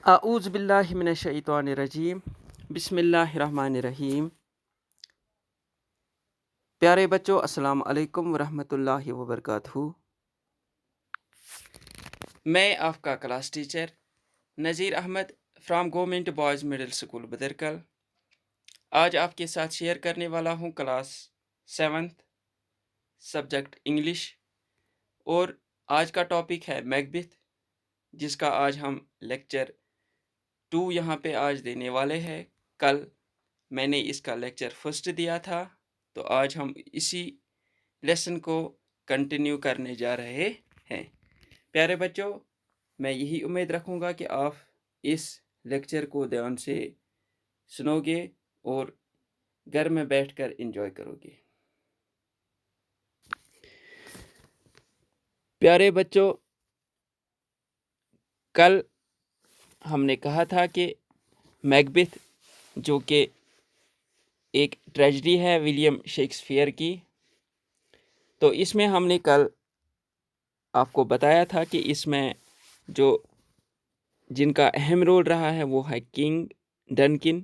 اعوذ باللہ من الشیطان الرجیم، بسم اللہ الرحمن الرحیم۔ پیارے بچوں، السلام علیکم ورحمۃ اللہ وبرکاتہ۔ میں آپ کا class teacher Nazir Ahmed from government boys middle school Badarkal آج آپ کے ساتھ شیئر کرنے والا ہوں کلاس 7th سبجیکٹ انگلش، اور آج کا ٹاپک ہے میکبیتھ، جس کا آج ہم لیکچر 2 یہاں پہ آج دینے والے ہیں۔ کل میں نے اس کا لیکچر 1 دیا تھا، تو آج ہم اسی لیسن کو کنٹینیو کرنے جا رہے ہیں۔ پیارے بچوں، میں یہی امید رکھوں گا کہ آپ اس لیکچر کو دھیان سے سنو گے اور گھر میں بیٹھ کر انجوائے کرو گے۔ پیارے بچوں، کل ہم نے کہا تھا کہ میکبیتھ جو کہ ایک ٹریجڈی ہے ولیم شیکسپیئر کی، تو اس میں ہم نے کل آپ کو بتایا تھا کہ اس میں جن کا اہم رول رہا ہے وہ ہے کنگ ڈنکن،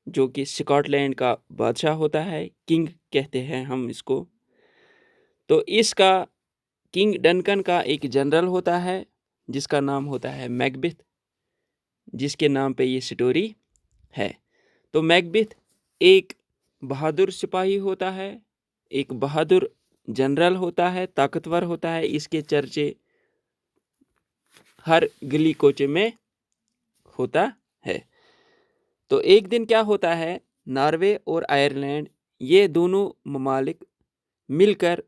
جو کہ اسکاٹ لینڈ کا بادشاہ ہوتا ہے، کنگ کہتے ہیں ہم اس کو۔ تو اس کا کنگ ڈنکن کا ایک جنرل ہوتا ہے جس کا نام ہوتا ہے میکبیتھ، جس کے نام پہ یہ سٹوری ہے۔ تو میکبیتھ ایک بہادر سپاہی ہوتا ہے، ایک بہادر جنرل ہوتا ہے، طاقتور ہوتا ہے۔ اس کے چرچے ہر گلی کوچے میں ہوتا ہے۔ تو ایک دن کیا ہوتا ہے، ناروے اور آئرلینڈ یہ دونوں ممالک مل کر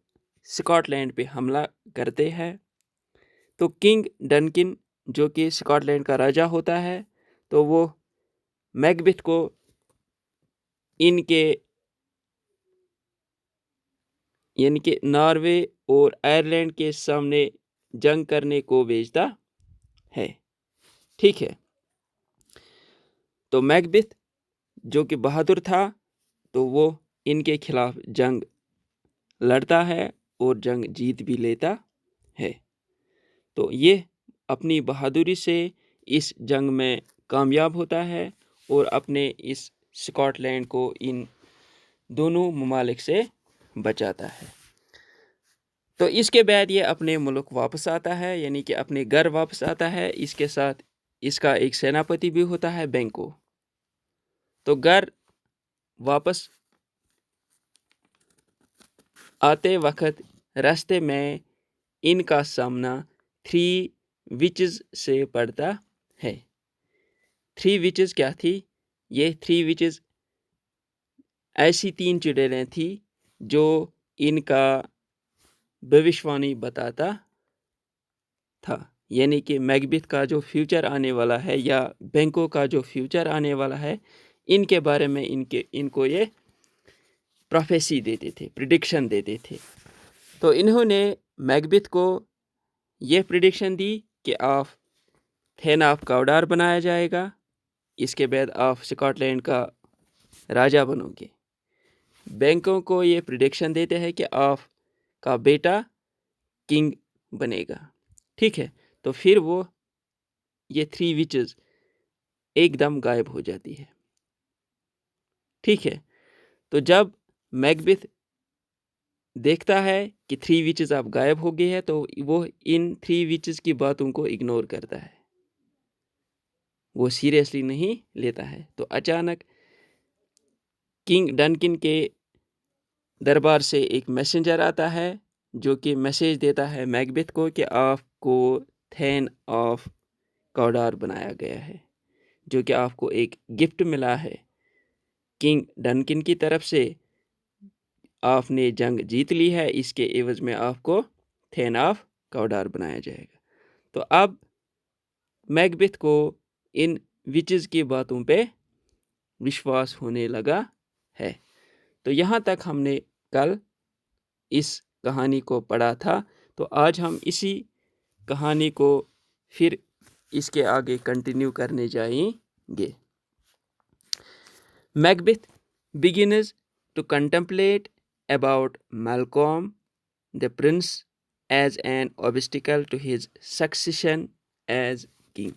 اسکاٹ لینڈ پہ حملہ کرتے ہیں۔ تو کنگ ڈنکن جو کہ اسکاٹ لینڈ کا راجا ہوتا ہے، تو وہ میکبیتھ کو ان کے یعنی کہ ناروے اور آئرلینڈ کے سامنے جنگ کرنے کو بھیجتا ہے۔ ٹھیک ہے، تو میکبیتھ جو کہ بہادر تھا، تو وہ ان کے خلاف جنگ لڑتا ہے اور جنگ جیت بھی لیتا ہے۔ تو یہ اپنی بہادری سے اس جنگ میں کامیاب ہوتا ہے اور اپنے اس اسکاٹ لینڈ کو ان دونوں ممالک سے بچاتا ہے۔ تو اس کے بعد یہ اپنے ملک واپس آتا ہے، یعنی کہ اپنے گھر واپس آتا ہے۔ اس کے ساتھ اس کا ایک سیناپتی بھی ہوتا ہے، بینکو۔ تو گھر واپس آتے وقت راستے میں ان کا سامنا 3 وچز سے پڑتا ہے۔ 3 وچز کیا تھی؟ یہ 3 وچز ایسی 3 چڑیلیں تھی جو ان کا بھوشوانی بتاتا تھا، یعنی کہ میکبیتھ کا جو فیوچر آنے والا ہے یا بینکو کا جو فیوچر آنے والا ہے، ان کے بارے میں ان کو یہ پروفیسی دیتے تھے، پریڈکشن دیتے تھے۔ تو انہوں نے میکبیتھ کو یہ پریڈکشن دی کہ آپ تھین آف کاؤڈار بنایا جائے گا، اس کے بعد آپ اسکاٹ لینڈ کا راجا بنو گے۔ بینکوں کو یہ پریڈکشن دیتے ہیں کہ آپ کا بیٹا کنگ بنے گا۔ ٹھیک ہے، تو پھر وہ یہ 3 وچز ایک دم غائب ہو جاتی ہے۔ ٹھیک ہے، تو جب میکبیتھ دیکھتا ہے کہ 3 وچز اب غائب ہو گئے ہیں، تو وہ ان 3 وچز کی باتوں کو اگنور کرتا ہے، وہ سیریسلی نہیں لیتا ہے۔ تو اچانک کنگ ڈنکن کے دربار سے ایک میسنجر آتا ہے جو کہ میسیج دیتا ہے میکبیتھ کو کہ آپ کو تھین آف کاؤڈار بنایا گیا ہے، جو کہ آپ کو ایک گفٹ ملا ہے کنگ ڈنکن کی طرف سے۔ آپ نے جنگ جیت لی ہے، اس کے عوض میں آپ کو تھین آف کاؤڈار بنایا جائے گا۔ تو اب میکبیتھ کو ان وچز کی باتوں پہ وشواس ہونے لگا ہے۔ تو یہاں تک ہم نے کل اس کہانی کو پڑھا تھا، تو آج ہم اسی کہانی کو پھر اس کے آگے کنٹینیو کرنے جائیں گے۔ میکبیتھ begins to contemplate about Malcolm the Prince as an obstacle to his succession as king۔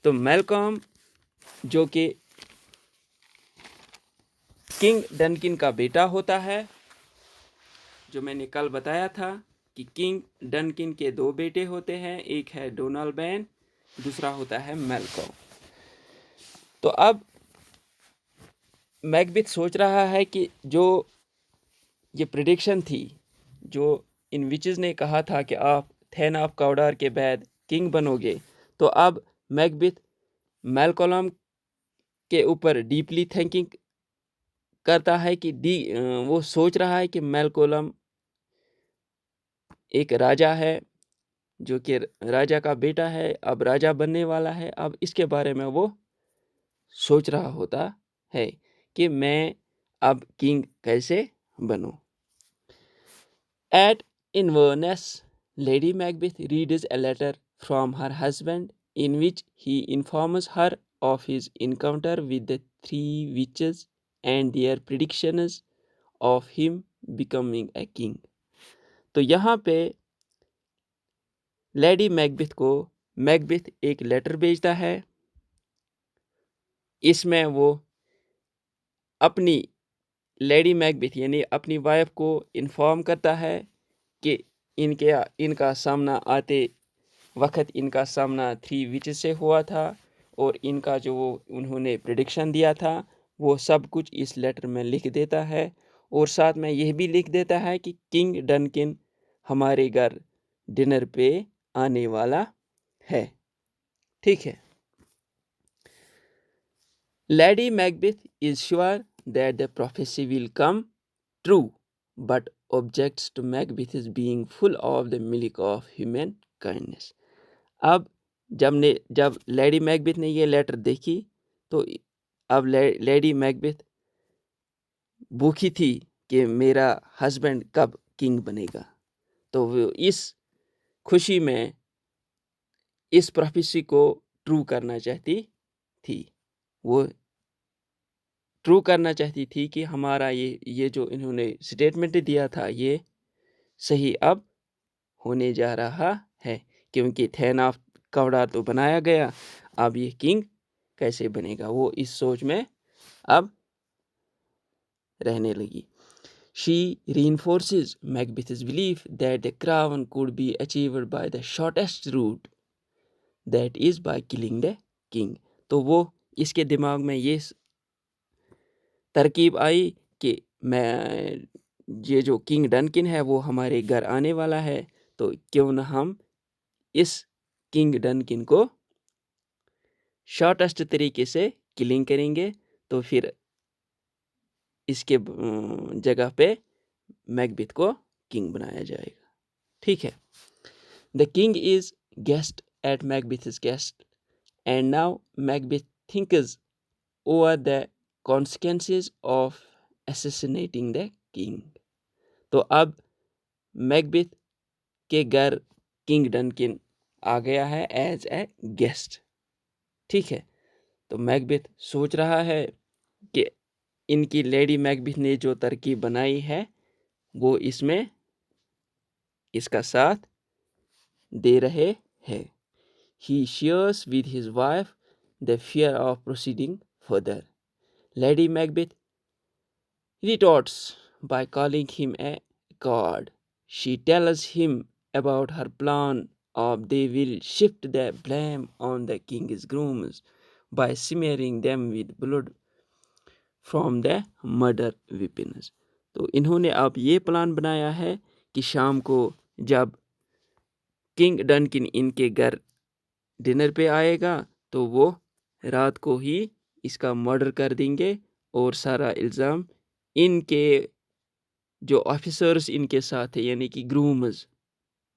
تو میلکام جو کہ کنگ ڈنکن کا بیٹا ہوتا ہے، جو میں نے کل بتایا تھا کہ کنگ ڈنکن کے 2 بیٹے ہوتے ہیں، ایک ہے ڈونلڈ بین، دوسرا ہوتا ہے میلکام۔ تو اب میکبیتھ سوچ رہا ہے کہ جو یہ پریڈکشن تھی، جو ان وچز نے کہا تھا کہ آپ تھین آف کاؤڈار کے بعد کنگ بنو گے، تو اب میکبیتھ میلکولم کے اوپر ڈیپلی تھنکنگ کرتا ہے کہ وہ سوچ رہا ہے کہ میلکولم ایک راجا ہے، جو کہ راجا کا بیٹا ہے، اب راجا بننے والا ہے۔ اب اس کے بارے میں وہ سوچ رہا ہوتا ہے کہ میں اب کنگ کیسے بنوں۔ At Inverness Lady Macbeth reads a letter from her husband in which he informs her of his encounter with the 3 witches and their predictions of him becoming a king۔ تو یہاں پہ لیڈی میکبیتھ کو میکبیتھ ایک letter بھیجتا ہے، اس میں وہ اپنی لیڈی میکبیتھ یعنی اپنی وائف کو انفارم کرتا ہے کہ ان کا سامنا آتے وقت ان کا سامنا 3 وچز سے ہوا تھا، اور ان کا جو انہوں نے پریڈکشن دیا تھا وہ سب کچھ اس لیٹر میں لکھ دیتا ہے، اور ساتھ میں یہ بھی لکھ دیتا ہے کہ کنگ ڈنکن ہمارے گھر ڈنر پہ آنے والا ہے۔ ٹھیک ہے۔ Lady Macbeth is sure that the prophecy will come true, but objects to Macbeth's being full of the milk of human kindness۔ اب جب لیڈی میکبیتھ نے یہ لیٹر دیکھی تو اب لیڈی میکبیتھ بھوکی تھی کہ میرا ہسبینڈ کب کنگ بنے گا، تو وہ اس خوشی میں اس پروفیسی کو ٹرو کرنا چاہتی تھی، وہ ٹرو کرنا چاہتی تھی کہ ہمارا یہ جو انہوں نے سٹیٹمنٹ دیا تھا یہ صحیح اب ہونے جا رہا ہے، کیونکہ تھین آف کاؤڈار تو بنایا گیا، اب یہ کنگ کیسے بنے گا، وہ اس سوچ میں اب رہنے لگی۔ She reinforces Macbeth's belief that the crown could be achieved by the shortest route, that is by killing the king۔ تو وہ اس کے دماغ میں یہ ترکیب آئی کہ یہ جو کنگ ڈنکن ہے وہ ہمارے گھر آنے والا ہے، تو کیوں نہ ہم اس کنگ ڈنکن کو شارٹسٹ طریقے سے کلنگ کریں گے، تو پھر اس کے جگہ پہ میکبیتھ کو کنگ بنایا جائے گا۔ ٹھیک ہے۔ The king is guest at Macbeth's guest, and now Macbeth thinks over the consequences of assassinating the king۔ تو اب میکبیتھ کے گھر کنگ ڈنکن آ گیا ہے ایز اے گیسٹ۔ ٹھیک ہے۔ تو میکبیتھ سوچ رہا ہے کہ ان کی لیڈی میکبیتھ نے جو ترکیب بنائی ہے وہ اس میں اس کا ساتھ دے رہے ہیں۔ He shares with his wife the fear of proceeding further۔ Lady Macbeth retorts by calling him a coward۔ She tells him about her plan of they will shift the blame on the king's grooms by smearing them with blood from the murder weapons۔ تو انہوں نے اب یہ plan بنایا ہے کہ شام کو جب کنگ ڈنکن ان کے گھر ڈنر پہ آئے گا تو وہ رات کو ہی اس کا مرڈر کر دیں گے، اور سارا الزام ان کے جو آفیسرز ان کے ساتھ تھے یعنی کہ گرومز،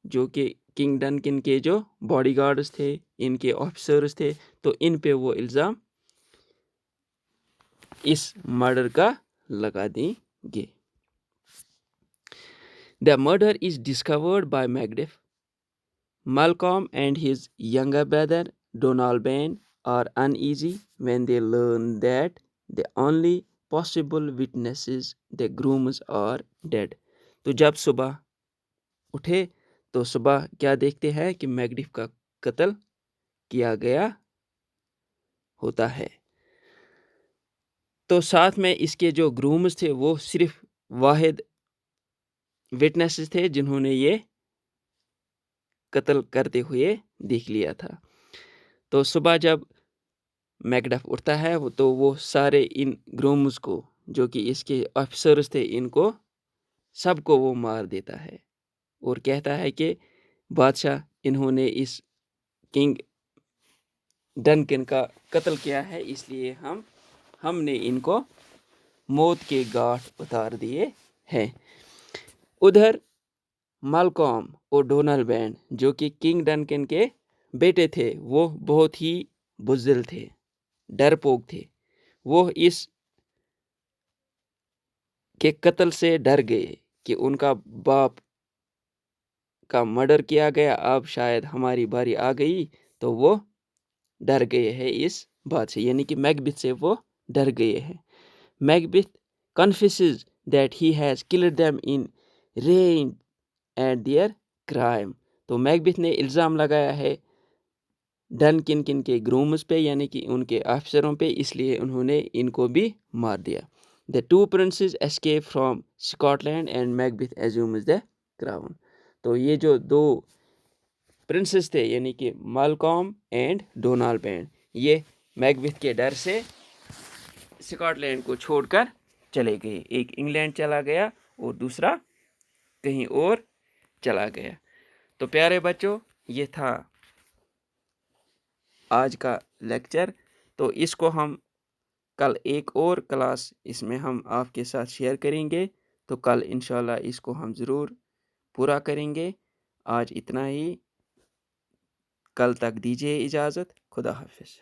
جو کہ کنگ ڈنکن کے جو باڈی گارڈز تھے، ان کے آفیسرز تھے، تو ان پہ وہ الزام اس مرڈر کا لگا دیں گے۔ The murder is discovered by Macbeth۔ Malcolm and his younger brother Donalbain are uneasy when they learn that the only possible witnesses, the grooms, are dead۔ تو جب صبح اٹھے تو صبح کیا دیکھتے ہیں کہ میکڈف کا قتل کیا گیا ہوتا ہے۔ تو ساتھ میں اس کے جو گرومز تھے وہ صرف واحد وٹنسز تھے جنہوں نے یہ قتل کرتے ہوئے دیکھ لیا تھا۔ تو صبح جب میکڈف اٹھتا ہے تو وہ سارے ان گرومز کو جو کہ اس کے آفیسرز تھے ان کو سب کو وہ مار دیتا ہے اور کہتا ہے کہ بادشاہ انہوں نے اس کنگ ڈنکن کا قتل کیا ہے، اس لیے ہم نے ان کو موت کے گھاٹ اتار دیے ہیں۔ ادھر مالکوم اور ڈونلڈ بینڈ جو کہ کنگ ڈنکن کے بیٹے تھے وہ بہت ہی بزدل تھے، ڈرپوک تھے۔ وہ اس کے قتل سے ڈر گئے کہ ان کا باپ کا مرڈر کیا گیا، اب شاید ہماری باری آ گئی، تو وہ ڈر گئے ہیں اس بات سے، یعنی کہ میکبیتھ سے وہ ڈر گئے ہیں۔ میکبیتھ confesses that he has killed them in rage at their crime۔ تو میکبیتھ نے الزام لگایا ہے ڈنکن کے گرومز پہ، یعنی کہ ان کے آفیسروں پہ، اس لیے انہوں نے ان کو بھی مار دیا۔ The two princes escape from Scotland and Macbeth assumes the crown۔ تو یہ جو دو پرنسز تھے یعنی کہ مالکوم اینڈ ڈونلڈ بینڈ، یہ میکبیتھ کے ڈر سے اسکاٹ لینڈ کو چھوڑ کر چلے گئے، ایک انگلینڈ چلا گیا اور دوسرا کہیں اور چلا گیا۔ تو پیارے بچوں، یہ تھا آج کا لیکچر۔ تو اس کو ہم کل ایک اور کلاس اس میں ہم آپ کے ساتھ شیئر کریں گے، تو کل انشاءاللہ اس کو ہم ضرور پورا کریں گے۔ آج اتنا ہی، کل تک دیجیے اجازت، خدا حافظ۔